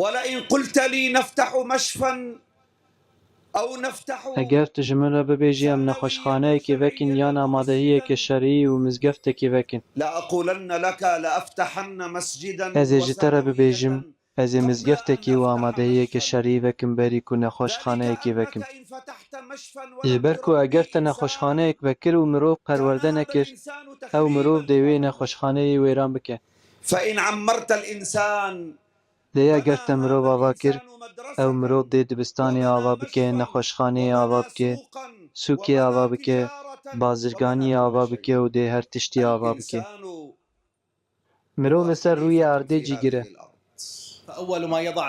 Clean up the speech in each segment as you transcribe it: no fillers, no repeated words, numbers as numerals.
ولئن قلت لي نفتح مشفى أو نفتح ئەگەر تژمنە ببێژی ئەم نەخۆشخانەیەکی vەکن یان ئامادەییەکی شەرعی و مزگەفتێکی vەکن. لأقولن لك لأفتحن مسجدا ئەز ێ ji te re bibêjim ez ê mizgeftekî û amadeyiyekê şerî vekim berî ku nexweşxaneyekê vekim. Ji ber ku eger te nexweşxaneyek vekir û mirov perwerde nekir, ew mirov dê wê nexweşxaneyê wêran bike. فإن عمرت الإنسان Lê eger te mirov ava kir, ew mirov dê dibistanê ava bike, nexweşxaneyê ava bike, sûkê ava bike, bazirganiyê ava bike û dê her tiştî ava bike. Mirov li ser rûyê erdê cîgire. فأول ما يضع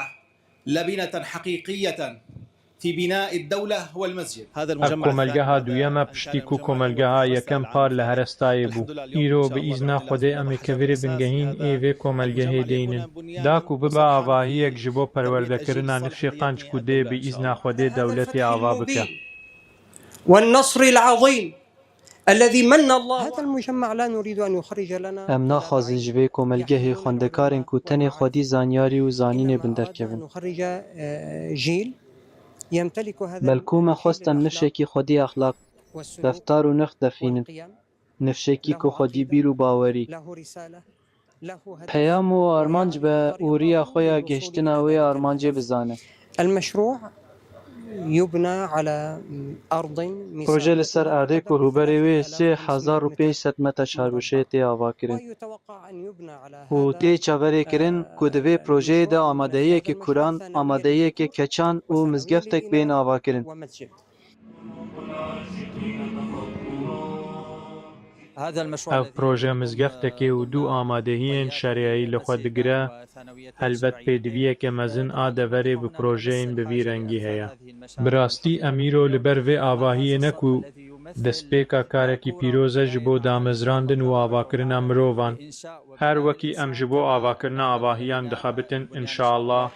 لبنة حقيقية في بناء الدولة هو المسجد. هذا المجمع کۆمەلگەها دوویەمە پشتیک و کۆمەلگەها یەکەم پار لە هەرستایە بوو. ئیرۆ بە ئیزنا خودەی ئەمێ کەڤێرێ بنگەهین ئێvê کۆمەلگەهê دێنن. داک و ببە ئاڤاهیەک ji bo perwerdekirina nifşê qenc ku dê bi îzna Xwedê dewletê ava bike. والنصر العظيم الذي من الله. هذا المجمع لا نريد أن يخرج لنا. Em naxwazin ji vê komêlgehê xwendekarên ku tenê xwedî zanyarî û zanînê bin derkevin. نخرج جيل يمتلك هذا. Belkû me xwestin nifşekî xwedî exlaq, reftar û nirx defînin, nifşekî ku xwedî bîr û bawerî. Peyam û armanc be û riya xwe ya gehiştina wê armancê bizane. المشروع يبنى على أرض. Proje li ser erdê ku rûberê wê 3500 metre çarwişê tê avakirin û tê çaverêkirin ku di vê projeyê de amadeyiyekê kuran, amadeyiyekê keçan û mizgeftek bên avakirin. Ev proje mizgeftekê û du amadehiyên şeriyayî li xwe digire, helbet pêdiviyeke mezin a deverê bi projeyên bi vî rengî heye. Bi rastî em îro li ber vê avahiyê ne ku destpêka karekî pîroz e ji bo damezrandin û avakirina mirovan, her wekî em ji bo avakirina avahiyan dixebitin înşaallah.